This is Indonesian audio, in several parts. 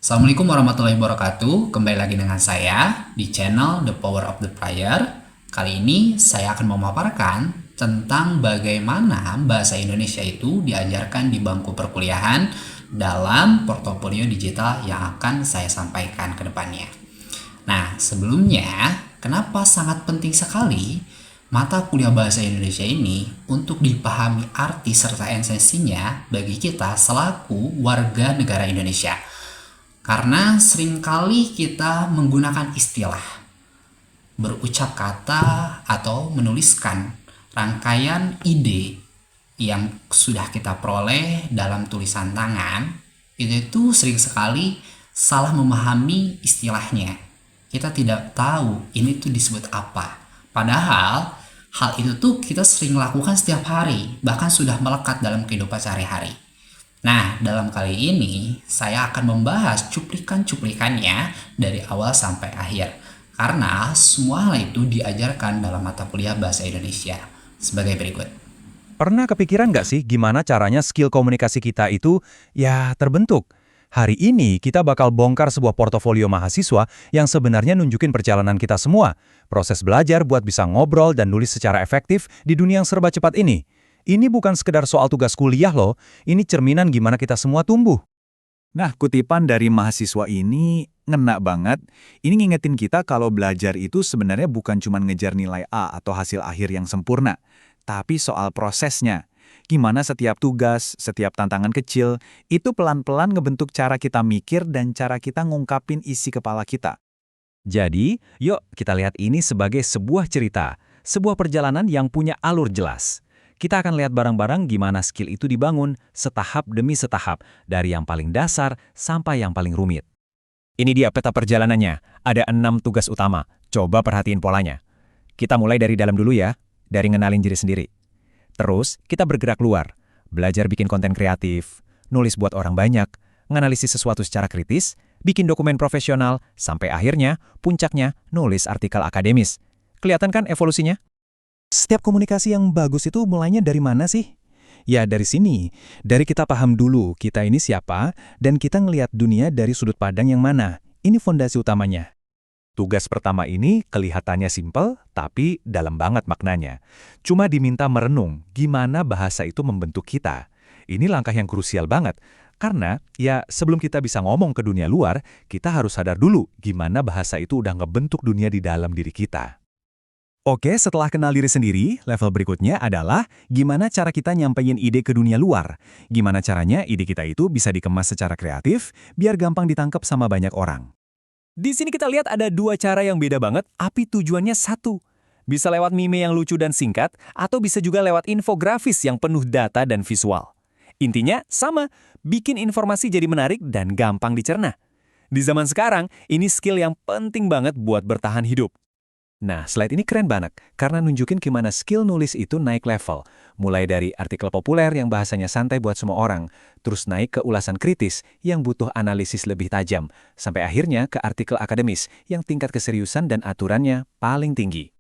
Assalamualaikum warahmatullahi wabarakatuh. Kembali lagi dengan saya di channel The Power of the Player. Kali ini saya akan memaparkan tentang bagaimana bahasa Indonesia itu diajarkan di bangku perkuliahan dalam portofolio digital yang akan saya sampaikan ke depannya. Nah, sebelumnya, kenapa sangat penting sekali mata kuliah bahasa Indonesia ini untuk dipahami arti serta esensinya bagi kita selaku warga negara Indonesia? Karena seringkali kita menggunakan istilah, berucap kata, atau menuliskan rangkaian ide yang sudah kita peroleh dalam tulisan tangan, itu sering sekali salah memahami istilahnya. Kita tidak tahu ini tuh disebut apa. Padahal hal itu tuh kita sering lakukan setiap hari, bahkan sudah melekat dalam kehidupan sehari-hari. Nah, dalam kali ini saya akan membahas cuplikan-cuplikannya dari awal sampai akhir. Karena semua hal itu diajarkan dalam mata kuliah bahasa Indonesia. Sebagai berikut. Pernah kepikiran nggak sih gimana caranya skill komunikasi kita itu terbentuk? Hari ini kita bakal bongkar sebuah portofolio mahasiswa yang sebenarnya nunjukin perjalanan kita semua. Proses belajar buat bisa ngobrol dan nulis secara efektif di dunia yang serba cepat ini. Ini bukan sekedar soal tugas kuliah loh, ini cerminan gimana kita semua tumbuh. Nah, kutipan dari mahasiswa ini ngena banget. Ini ngingetin kita kalau belajar itu sebenarnya bukan cuma ngejar nilai A atau hasil akhir yang sempurna, tapi soal prosesnya. Gimana setiap tugas, setiap tantangan kecil, itu pelan-pelan ngebentuk cara kita mikir dan cara kita ngungkapin isi kepala kita. Jadi, yuk kita lihat ini sebagai sebuah cerita, sebuah perjalanan yang punya alur jelas. Kita akan lihat bareng-bareng gimana skill itu dibangun setahap demi setahap, dari yang paling dasar sampai yang paling rumit. Ini dia peta perjalanannya, ada 6 tugas utama. Coba perhatiin polanya. Kita mulai dari dalam dulu ya, dari ngenalin diri sendiri. Terus, kita bergerak luar, belajar bikin konten kreatif, nulis buat orang banyak, nganalisis sesuatu secara kritis, bikin dokumen profesional, sampai akhirnya, puncaknya, nulis artikel akademis. Kelihatan kan evolusinya? Setiap komunikasi yang bagus itu mulainya dari mana sih? Ya dari sini, dari kita paham dulu kita ini siapa, dan kita ngelihat dunia dari sudut pandang yang mana. Ini fondasi utamanya. Tugas pertama ini kelihatannya simpel, tapi dalam banget maknanya. Cuma diminta merenung gimana bahasa itu membentuk kita. Ini langkah yang krusial banget, karena sebelum kita bisa ngomong ke dunia luar, kita harus sadar dulu gimana bahasa itu udah ngebentuk dunia di dalam diri kita. Oke, setelah kenal diri sendiri, level berikutnya adalah gimana cara kita nyampein ide ke dunia luar. Gimana caranya ide kita itu bisa dikemas secara kreatif, biar gampang ditangkap sama banyak orang. Di sini kita lihat ada 2 cara yang beda banget, tapi tujuannya satu. Bisa lewat meme yang lucu dan singkat, atau bisa juga lewat infografis yang penuh data dan visual. Intinya sama, bikin informasi jadi menarik dan gampang dicerna. Di zaman sekarang, ini skill yang penting banget buat bertahan hidup. Nah, slide ini keren banget, karena nunjukin gimana skill nulis itu naik level. Mulai dari artikel populer yang bahasanya santai buat semua orang, terus naik ke ulasan kritis yang butuh analisis lebih tajam, sampai akhirnya ke artikel akademis yang tingkat keseriusan dan aturannya paling tinggi.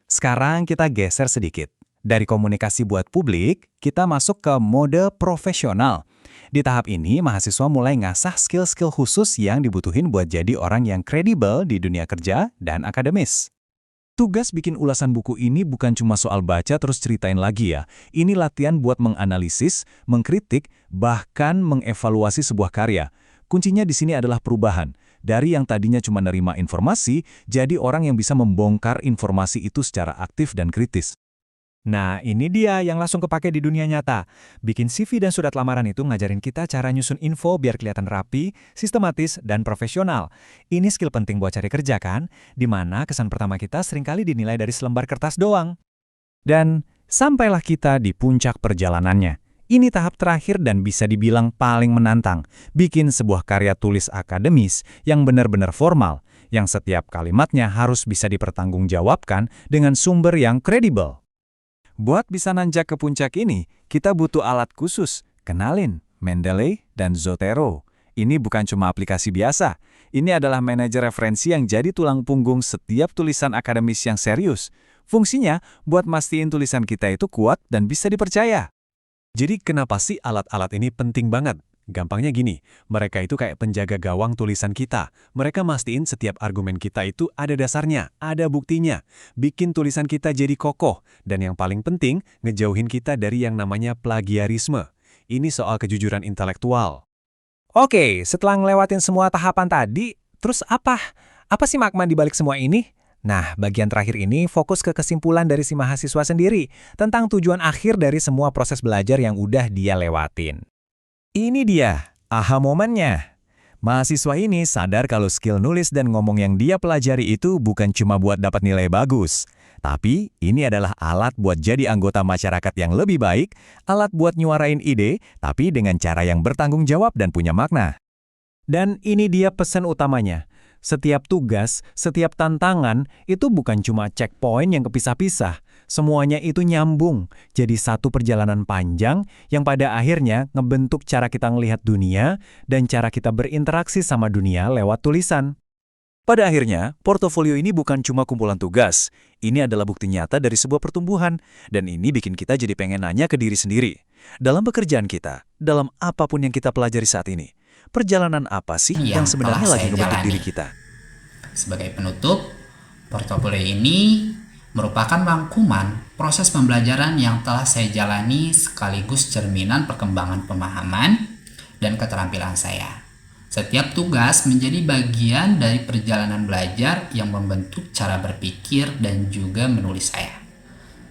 Sekarang kita geser sedikit. Dari komunikasi buat publik, kita masuk ke mode profesional. Di tahap ini, mahasiswa mulai ngasah skill-skill khusus yang dibutuhin buat jadi orang yang kredibel di dunia kerja dan akademis. Tugas bikin ulasan buku ini bukan cuma soal baca terus ceritain lagi ya. Ini latihan buat menganalisis, mengkritik, bahkan mengevaluasi sebuah karya. Kuncinya di sini adalah perubahan. Dari yang tadinya cuma nerima informasi, jadi orang yang bisa membongkar informasi itu secara aktif dan kritis. Nah, ini dia yang langsung kepake di dunia nyata. Bikin CV dan surat lamaran itu ngajarin kita cara nyusun info biar kelihatan rapi, sistematis, dan profesional. Ini skill penting buat cari kerja kan? Dimana kesan pertama kita seringkali dinilai dari selembar kertas doang. Dan sampailah kita di puncak perjalanannya. Ini tahap terakhir dan bisa dibilang paling menantang. Bikin sebuah karya tulis akademis yang benar-benar formal, yang setiap kalimatnya harus bisa dipertanggungjawabkan dengan sumber yang kredibel. Buat bisa nanjak ke puncak ini, kita butuh alat khusus. Kenalin, Mendeley dan Zotero. Ini bukan cuma aplikasi biasa. Ini adalah manajer referensi yang jadi tulang punggung setiap tulisan akademis yang serius. Fungsinya buat mastiin tulisan kita itu kuat dan bisa dipercaya. Jadi kenapa sih alat-alat ini penting banget? Gampangnya gini, mereka itu kayak penjaga gawang tulisan kita. Mereka mastiin setiap argumen kita itu ada dasarnya, ada buktinya. Bikin tulisan kita jadi kokoh. Dan yang paling penting, ngejauhin kita dari yang namanya plagiarisme. Ini soal kejujuran intelektual. Oke, setelah ngelewatin semua tahapan tadi, terus apa? Apa sih makna di balik semua ini? Nah, bagian terakhir ini fokus ke kesimpulan dari si mahasiswa sendiri tentang tujuan akhir dari semua proses belajar yang udah dia lewatin. Ini dia, aha momennya. Mahasiswa ini sadar kalau skill nulis dan ngomong yang dia pelajari itu bukan cuma buat dapat nilai bagus. Tapi ini adalah alat buat jadi anggota masyarakat yang lebih baik, alat buat nyuarain ide, tapi dengan cara yang bertanggung jawab dan punya makna. Dan ini dia pesan utamanya. Setiap tugas, setiap tantangan, itu bukan cuma checkpoint yang kepisah-pisah. Semuanya itu nyambung, jadi satu perjalanan panjang yang pada akhirnya ngebentuk cara kita ngelihat dunia dan cara kita berinteraksi sama dunia lewat tulisan. Pada akhirnya, portofolio ini bukan cuma kumpulan tugas. Ini adalah bukti nyata dari sebuah pertumbuhan, dan ini bikin kita jadi pengen nanya ke diri sendiri. Dalam pekerjaan kita, dalam apapun yang kita pelajari saat ini, perjalanan apa sih yang sebenarnya telah lagi saya ngebentuk jalani. diri kita? Sebagai penutup, portofolio ini merupakan rangkuman proses pembelajaran yang telah saya jalani sekaligus cerminan perkembangan pemahaman dan keterampilan saya. Setiap tugas menjadi bagian dari perjalanan belajar yang membentuk cara berpikir dan juga menulis saya.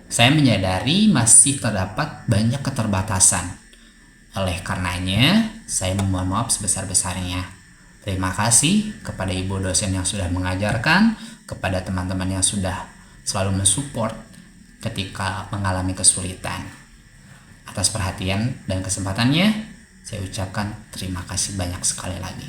Saya menyadari masih terdapat banyak keterbatasan. Oleh karenanya, saya memohon maaf sebesar-besarnya. Terima kasih kepada ibu dosen yang sudah mengajarkan, kepada teman-teman yang sudah selalu mensupport ketika mengalami kesulitan. Atas perhatian dan kesempatannya, saya ucapkan terima kasih banyak sekali lagi.